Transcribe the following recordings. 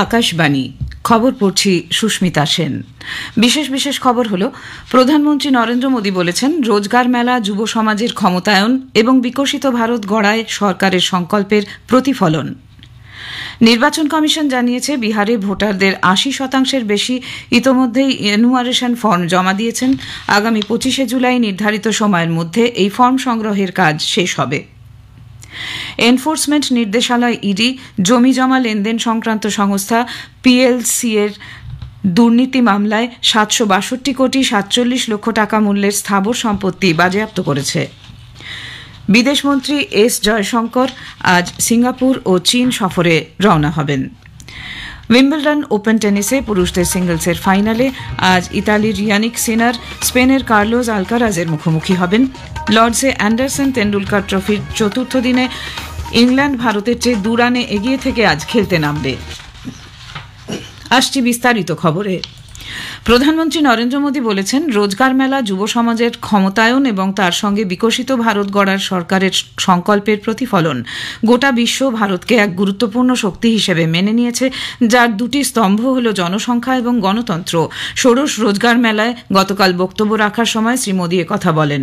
আকাশবাণী খবর পড়ছি সুস্মিতা সেন। বিশেষ বিশেষ খবর হলো, প্রধানমন্ত্রী নরেন্দ্র মোদী বলেছেন রোজগার মেলা যুব সমাজের ক্ষমতায়ন এবং বিকশিত ভারত গড়ায় সরকারের সংকল্পের প্রতিফলন। নির্বাচন কমিশন জানিয়েছে বিহারে ভোটারদের ৮০% বেশি ইতোমধ্যেই এনুমারেশন ফর্ম জমা দিয়েছেন। আগামী ২৫ জুলাই নির্ধারিত সময়ের মধ্যে এই ফর্ম সংগ্রহের কাজ শেষ হবে। এনফোর্সমেন্ট নির্দেশালয় ইডি জমি জমা লেনদেন সংক্রান্ত সংস্থা পিএলসি এর দুর্নীতি মামলায় ৭৬২ কোটি ৪৭ লক্ষ টাকা মূল্যের স্থাবর সম্পত্তি বাজেয়াপ্ত করেছে। বিদেশমন্ত্রী এস জয়শঙ্কর আজ সিঙ্গাপুর ও চীন সফরে রওনা হবেন। উইম্বলডন ওপেন টেনিসে পুরুষদের সিঙ্গলসের ফাইনালে আজ ইতালির ইয়ানিক সিনার স্পেনের কার্লোস আলকারাজের মুখোমুখি হবেন। লর্ডসে অ্যান্ডারসন তেন্ডুলকার ট্রফির চতুর্থ দিনে ইংল্যান্ড ভারতের চেয়ে ২ রানে এগিয়ে থেকে আজ খেলতে নামবে। আসছি বিস্তারিত খবরে। প্রধানমন্ত্রী নরেন্দ্র মোদী বলেছেন রোজগার মেলা যুব সমাজের ক্ষমতায়ন এবং তার সঙ্গে বিকশিত ভারত গড়ার সরকারের সংকল্পের প্রতিফলন। গোটা বিশ্ব ভারতকে এক গুরুত্বপূর্ণ শক্তি হিসেবে মেনে নিয়েছে, যার দুটি স্তম্ভ হল জনসংখ্যা এবং গণতন্ত্র। ষোড়শ রোজগার মেলায় গতকাল বক্তব্য রাখার সময় শ্রী মোদী একথা বলেন।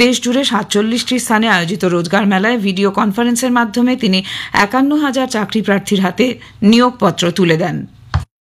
দেশ জুড়ে ৪৭টি স্থানে আয়োজিত রোজগার মেলায় ভিডিও কনফারেন্সের মাধ্যমে তিনি ৫১,০০০ চাকরি প্রার্থীর হাতে নিয়োগপত্র তুলে দেন।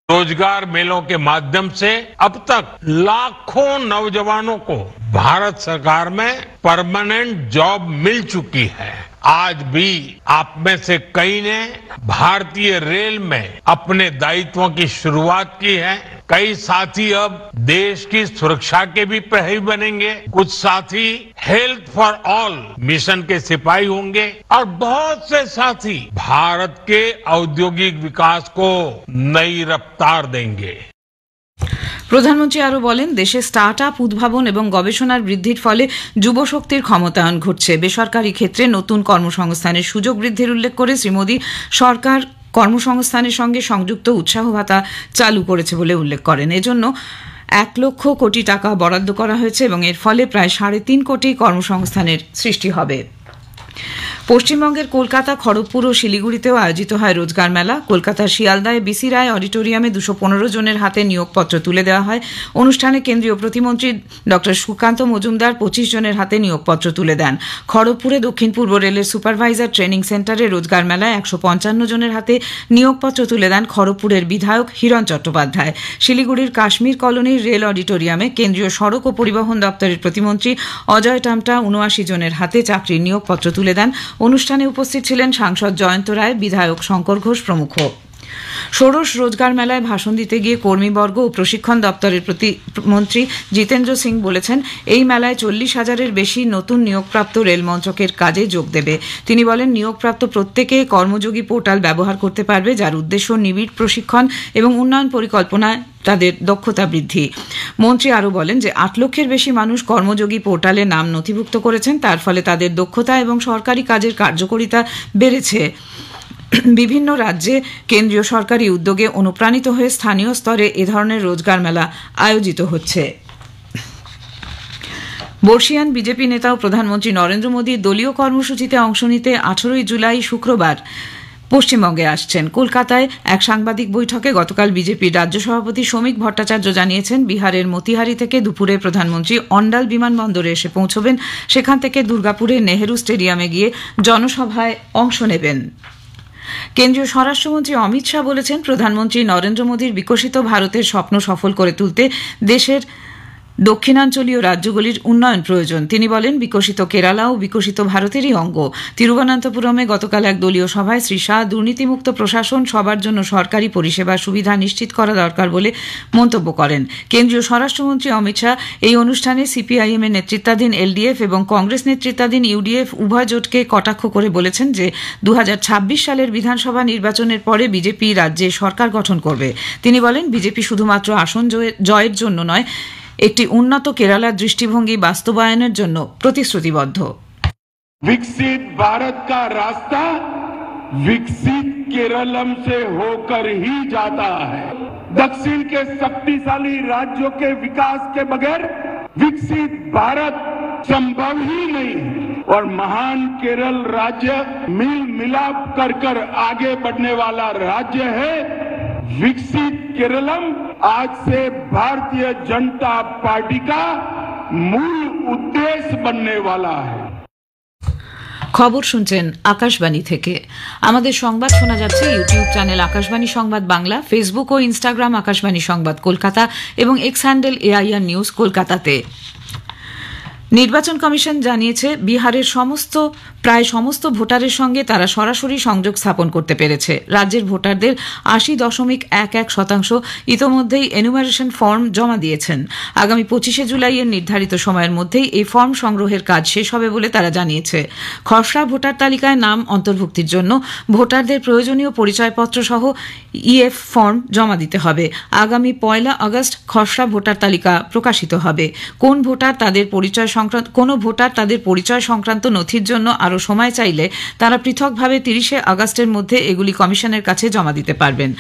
रोजगार मेलों के माध्यम से अब तक लाखों नौजवानों को भारत सरकार में परमानेंट जॉब मिल चुकी है। आज भी आप में से कई ने भारतीय रेल में अपने दायित्वों की शुरुआत की है। कई साथी अब देश की सुरक्षा के भी प्रहरी बनेंगे, कुछ साथी हेल्थ फॉर ऑल मिशन के सिपाही होंगे और बहुत से साथी भारत के औद्योगिक विकास को नई रफ्तार देंगे। প্রধানমন্ত্রী আরও বলেন, দেশে স্টার্ট আপ উদ্ভাবন এবং গবেষণার বৃদ্ধির ফলে যুবশক্তির ক্ষমতায়ন ঘটছে। বেসরকারি ক্ষেত্রে নতুন কর্মসংস্থানের সুযোগ বৃদ্ধির উল্লেখ করে শ্রী মোদী সরকার কর্মসংস্থানের সঙ্গে সংযুক্ত উৎসাহ ভাতা চালু করেছে বলে উল্লেখ করেন। এজন্য ১ লক্ষ কোটি টাকা বরাদ্দ করা হয়েছে এবং এর ফলে প্রায় ৩.৫ কোটি কর্মসংস্থানের সৃষ্টি হবে। পশ্চিমবঙ্গের কলকাতা, খড়গপুর ও শিলিগুড়িতেও আয়োজিত হয় রোজগার মেলা। কলকাতার শিয়ালদায় বিসি রায় অডিটোরিয়ামে ২১৫ জনের হাতে নিয়োগপত্র তুলে দেওয়া হয়। অনুষ্ঠানে কেন্দ্রীয় প্রতিমন্ত্রী ড সুকান্ত মজুমদার ২৫ জনের হাতে নিয়োগপত্র তুলে দেন। খড়গপুরে দক্ষিণ পূর্ব রেলের সুপারভাইজার ট্রেনিং সেন্টারে রোজগার মেলায় ১৫৫ জনের হাতে নিয়োগপত্র তুলে দেন খড়গপুরের বিধায়ক হিরণ চট্টোপাধ্যায়। শিলিগুড়ির কাশ্মীর কলোনির রেল অডিটোরিয়ামে কেন্দ্রীয় সড়ক ও পরিবহন দপ্তরের প্রতিমন্ত্রী অজয় টামটা ৭৯ জনের হাতে চাকরির নিয়োগপত্র তুলে দেন। অনুষ্ঠানে উপস্থিত ছিলেন সাংসদ জয়ন্ত রায়, বিধায়ক শঙ্কর ঘোষ প্রমুখ। ষোড়শ রোজগার মেলায় ভাষণ দিতে গিয়ে কর্মীবর্গ ও প্রশিক্ষণ দপ্তরের প্রতিমন্ত্রী জিতেন্দ্র সিং বলেছেন, এই মেলায় ৪০,০০০-এর বেশি নতুন নিয়োগপ্রাপ্ত রেল মন্ত্রকের কাজে যোগ দেবে। তিনি বলেন, নিয়োগপ্রাপ্ত প্রত্যেকে কর্মযোগী পোর্টাল ব্যবহার করতে পারবে, যার উদ্দেশ্য নিবিড় প্রশিক্ষণ এবং উন্নয়ন পরিকল্পনায় তাদের দক্ষতা বৃদ্ধি। মন্ত্রী আরও বলেন যে ৮ লক্ষের বেশি মানুষ কর্মযোগী পোর্টালে নাম নথিভুক্ত করেছেন, তার ফলে তাদের দক্ষতা এবং সরকারি কাজের কার্যকারিতা বেড়েছে। বিভিন্ন রাজ্যে কেন্দ্রীয় সরকারি উদ্যোগে অনুপ্রাণিত হয়ে স্থানীয় স্তরে এ ধরনের রোজগার মেলা আয়োজিত হচ্ছে। বর্ষীয়ান বিজেপি নেতা ও প্রধানমন্ত্রী নরেন্দ্র মোদী দলীয় কর্মসূচিতে অংশ নিতে ১৮ জুলাই শুক্রবার পশ্চিমবঙ্গে আসছেন। কলকাতায় এক সাংবাদিক বৈঠকে গতকাল বিজেপির রাজ্য সভাপতি শ্রমিক ভট্টাচার্য জানিয়েছেন, বিহারের মতিহারি থেকে দুপুরে প্রধানমন্ত্রী অন্ডাল বিমানবন্দরে এসে পৌঁছবেন। সেখান থেকে দুর্গাপুরের নেহেরু স্টেডিয়ামে গিয়ে জনসভায় অংশ নেবেন। কেন্দ্রীয় স্বরাষ্ট্রমন্ত্রী অমিত শাহ বলেছেন, প্রধানমন্ত্রী নরেন্দ্র মোদীর বিকশিত ভারতের স্বপ্ন সফল করে তুলতে দেশের দক্ষিণাঞ্চলীয় রাজ্যগুলির উন্নয়ন প্রয়োজন। তিনি বলেন, বিকশিত কেরালাও বিকশিত ভারতেরই অঙ্গ। তিরুবনন্তপুরমে গতকাল এক দলীয় সভায় শ্রী শাহ দুর্নীতিমুক্ত প্রশাসন, সবার জন্য সরকারি পরিষেবা সুবিধা নিশ্চিত করা দরকার বলে মন্তব্য করেন। কেন্দ্রীয় স্বরাষ্ট্রমন্ত্রী অমিত শাহ এই অনুষ্ঠানে সিপিআইএম এর নেতৃত্বাধীন এলডিএফ এবং কংগ্রেস নেতৃত্বাধীন ইউডিএফ উভয় জোটকে কটাক্ষ করে বলেছেন যে ২০২৬ সালের বিধানসভা নির্বাচনের পরে বিজেপি রাজ্যে সরকার গঠন করবে। তিনি বলেন, বিজেপি শুধুমাত্র আসন জয়ের জন্য নয়, একটি উন্নত কেরালার দৃষ্টিভঙ্গি বাস্তবায়নের জন্য প্রতিশ্রুতিবদ্ধ। विकसित भारत का रास्ता विकसित केरलम से होकर ही जाता है। दक्षिण के शक्तिशाली राज्यों के विकास के बगैर विकसित भारत संभव ही नहीं है और महान केरल राज्य मिल मिलाप कर आगे बढ़ने वाला राज्य है। विकसित केरलम आज से भारतीय जनता पार्टी का मूल उद्देश्य बनने वाला है। খবর শুনছেন আকাশবাণী থেকে। আমাদের সংবাদ শোনা যাচ্ছে ইউটিউব চ্যানেল আকাশবাণী সংবাদ বাংলা, ফেসবুক ও ইনস্টাগ্রাম আকাশবাণী সংবাদ কলকাতা এবং এক্স হ্যান্ডেল AIR নিউজ কলকাতাতে। নির্বাচন কমিশন জানিয়েছে বিহারের প্রায় সমস্ত ভোটারের সঙ্গে তারা সরাসরি সংযোগ স্থাপন করতে পেরেছে। রাজ্যের ভোটারদের 80.11% ইতোমধ্যেই এনুমারেশন ফর্ম জমা দিয়েছেন। আগামী 25শে জুলাইয়ের নির্ধারিত সময়ের মধ্যেই এই ফর্ম সংগ্রহের কাজ শেষ হবে বলে তারা জানিয়েছে। খসড়া ভোটার তালিকায় নাম অন্তর্ভুক্তির জন্য ভোটারদের প্রয়োজনীয় পরিচয়পত্র সহ EF ফর্ম জমা দিতে হবে। আগামী 1 আগস্ট খসড়া ভোটার তালিকা প্রকাশিত হবে। কোনো ভোটার তাদের পরিচয় সংক্রান্ত নথির জন্য আরও সময় চাইলে তারা পৃথকভাবে 30শে আগস্টের মধ্যে এগুলি কমিশনের কাছে জমা দিতে পারবেন।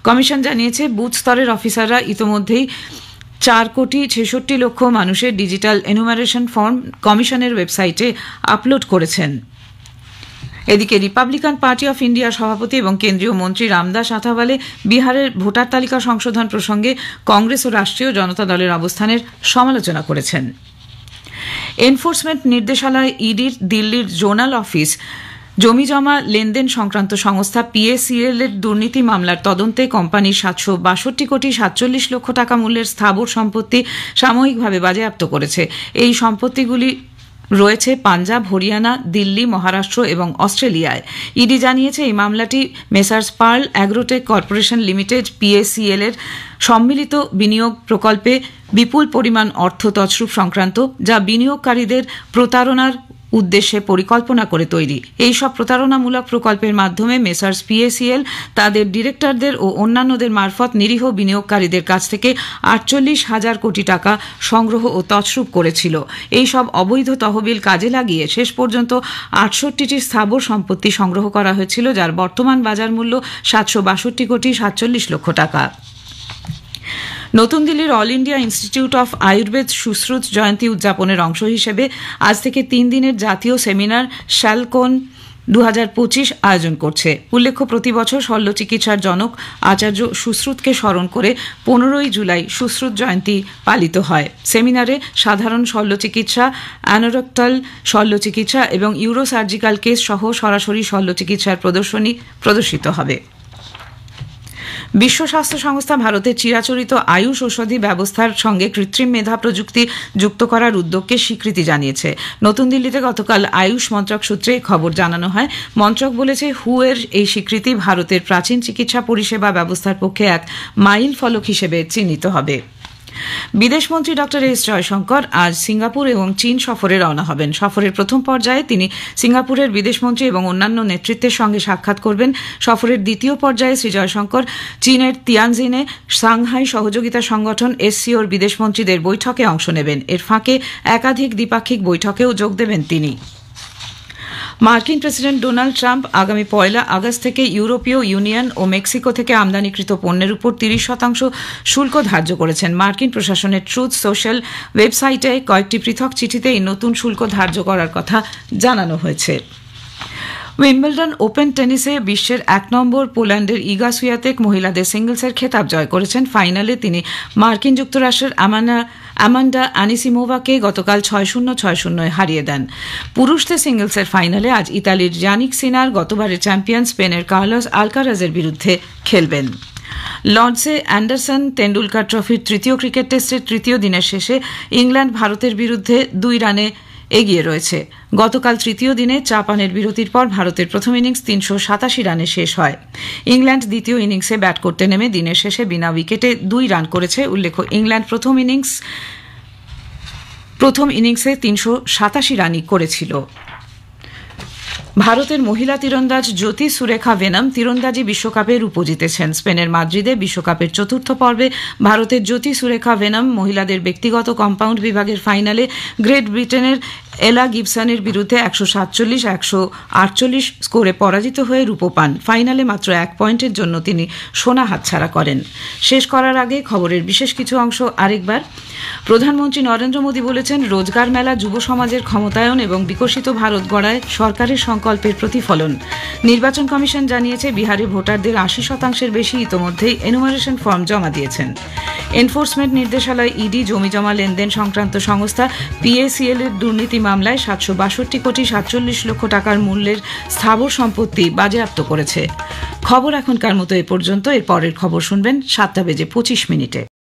কমিশন জানিয়েছে বুথ স্তরের অফিসাররা ইতোমধ্যেই 4,66,00,000 মানুষের ডিজিটাল এনুমারেশন ফর্ম কমিশনের ওয়েবসাইটে আপলোড করেছেন। এদিকে রিপাবলিকান পার্টি অফ ইন্ডিয়ার সভাপতি এবং কেন্দ্রীয় মন্ত্রী রামদাস আথাওয়ালে বিহারের ভোটার তালিকা সংশোধন প্রসঙ্গে কংগ্রেস ও রাষ্ট্রীয় জনতা দলের অবস্থানের সমালোচনা করেছেন। এনফোর্সমেন্ট নির্দেশালয় ইডির দিল্লির জোনাল অফিস জমিজমা লেনদেন সংক্রান্ত সংস্থা PACL এর দুর্নীতি মামলার তদন্তে কোম্পানির 762,47,40,00,000 টাকা মূল্যের স্থাবর সম্পত্তি সাময়িকভাবে বাজেয়াপ্ত করেছে। এই সম্পত্তিগুলি রয়েছে পাঞ্জাব, হরিয়ানা, দিল্লি, মহারাষ্ট্র এবং অস্ট্রেলিয়ায়। ইডি জানিয়েছে এই মামলাটি Messrs Pearl Agrotech Corporation Limited PACL এর সম্মিলিত বিনিয়োগ প্রকল্পে বিপুল পরিমাণ অর্থ তছরূপ সংক্রান্ত, যা বিনিয়োগকারীদের প্রতারণার উদ্দেশ্যে পরিকল্পনা করে তৈরি। এই সব প্রতারণামূলক প্রকল্পের মাধ্যমে মেসার্স PACL তাদের ডিরেক্টরদের ও অন্যান্যদের মারফত নিরীহ বিনিয়োগকারীদের কাছ থেকে 48,000 কোটি টাকা সংগ্রহ ও তছরূপ করেছিল। এই সব অবৈধ তহবিল কাজে লাগিয়ে শেষ পর্যন্ত 68টি স্থাবর সম্পত্তি সংগ্রহ করা হয়েছিল, যার বর্তমান বাজার মূল্য 762,47,00,000 টাকা। নতুন দিল্লির All India Institute of Ayurveda Sushruta Jayanti উদযাপনের অংশ হিসেবে আজ থেকে 3 দিনের জাতীয় সেমিনার শ্যালকোন 2025 আয়োজন করছে। উল্লেখ্য, প্রতি বছর শল্য চিকিৎসার জনক আচার্য সুশ্রুতকে স্মরণ করে 15ই জুলাই সুশ্রুত জয়ন্তী পালিত হয়। সেমিনারে সাধারণ শল্য চিকিৎসা, অ্যানোরেক্টাল শল্য চিকিৎসা এবং ইউরোসার্জিক্যাল কেস সহ সরাসরি শল্য চিকিৎসার প্রদর্শনী প্রদর্শিত হবে। বিশ্ব স্বাস্থ্য সংস্থা ভারতের চিরাচরিত আয়ুষ ঔষধি ব্যবস্থার সঙ্গে কৃত্রিম মেধা প্রযুক্তি যুক্ত করার উদ্যোগকে স্বীকৃতি জানিয়েছে। নতুন দিল্লিতে গতকাল আয়ুষ মন্ত্রক সূত্রে খবর জানানো হয়। মন্ত্রক বলেছে, হু এর এই স্বীকৃতি ভারতের প্রাচীন চিকিৎসা পরিষেবা ব্যবস্থার পক্ষে এক মাইল ফলক হিসেবে চিহ্নিত হবে। বিদেশমন্ত্রী ডক্টর এস জয়শঙ্কর আজ সিঙ্গাপুর এবং চীন সফরে রওনা হবেন। সফরের প্রথম পর্যায়ে তিনি সিঙ্গাপুরের বিদেশমন্ত্রী এবং অন্যান্য নেতৃত্বের সঙ্গে সাক্ষাৎ করবেন। সফরের দ্বিতীয় পর্যায়ে শ্রী জয়শঙ্কর চীনের তিয়ানজিনে সাংহাই সহযোগিতা সংগঠন SCOর বিদেশমন্ত্রীদের বৈঠকে অংশ নেবেন। এর ফাঁকে একাধিক দ্বিপাক্ষিক বৈঠকেও যোগ দেবেন তিনি। মার্কিন প্রেসিডেন্ট ডোনাল্ড ট্রাম্প আগামী 1 আগস্ট থেকে ইউরোপীয় ইউনিয়ন ও মেক্সিকো থেকে আমদানিকৃত পণ্যের উপর 30% শুল্ক ধার্য করেছেন। মার্কিন প্রশাসনের ট্রুথ সোশ্যাল ওয়েবসাইটে কয়েকটি পৃথক চিঠিতে এই নতুন শুল্ক ধার্য করার কথা জানানো হয়েছে। উইম্বলডন ওপেন টেনিসে বিশ্বের 1 নম্বর পোল্যান্ডের ইগা সুয়াতেক মহিলাদের সিঙ্গলসের খেতাব জয় করেছেন। ফাইনালে তিনি মার্কিন যুক্তরাষ্ট্রের অ্যামান্ডা আনিসিমোভাকে গতকাল 6-0, 6-0 হারিয়ে দেন। পুরুষদের সিঙ্গলসের ফাইনালে আজ ইতালির জানিক সিনার গতবারের চ্যাম্পিয়ন স্পেনের কার্লোস আলকারাজের বিরুদ্ধে খেলবেন। লর্ডসে অ্যান্ডারসন তেন্ডুলকার ট্রফির তৃতীয় ক্রিকেট টেস্টের তৃতীয় দিনের শেষে ইংল্যান্ড ভারতের বিরুদ্ধে 2 রানে এগিয়ে রয়েছে। গতকাল তৃতীয় দিনে চা পানের বিরতির পর ভারতের প্রথম ইনিংস 387 রানে শেষ হয়। ইংল্যান্ড দ্বিতীয় ইনিংসে ব্যাট করতে নেমে দিনের শেষে বিনা উইকেটে 2 রান করেছে। উল্লেখ্য, ইংল্যান্ড প্রথম ইনিংসে 387 রানই করেছিল। ভারতের মহিলা তীরন্দাজ জ্যোতি সুরেখা ভেনম তীরন্দাজি বিশ্বকাপে রূপো জিতেছেন। স্পেনের মাদ্রিদে বিশ্বকাপের চতুর্থ পর্বে ভারতের জ্যোতি সুরেখা ভেনম মহিলাদের ব্যক্তিগত কম্পাউন্ড বিভাগের ফাইনালে গ্রেট ব্রিটেনের এলা গিবসনের বিরুদ্ধে 147-148 স্কোরে পরাজিত হয়ে রূপো পান। ফাইনালে মাত্র 1 পয়েন্টের জন্য তিনি সোনা হাতছাড়া করেন। শেষ করার আগে খবরের বিশেষ কিছু অংশ আরেকবার। প্রধানমন্ত্রী নরেন্দ্র মোদী বলেছেন, রোজগার মেলা যুব সমাজের ক্ষমতায়ন এবং বিকশিত ভারত গড়ায় সরকারের সংকল্পের প্রতিফলন। নির্বাচন কমিশন জানিয়েছে, বিহারে ভোটারদের 80% বেশি ইতোমধ্যেই এনুমারেশন ফর্ম জমা দিয়েছেন। এনফোর্সমেন্ট নির্দেশালয় ইডি জমি জমা লেনদেন সংক্রান্ত সংস্থা PACL এর দুর্নীতি মামলায় 762.47 কোটি টাকার মূল্যের স্থাবর সম্পত্তি বাজেয়াপ্ত করেছে। খবর এখনকার মতো এ পর্যন্ত। এর পরের খবর শুনবেন 7:25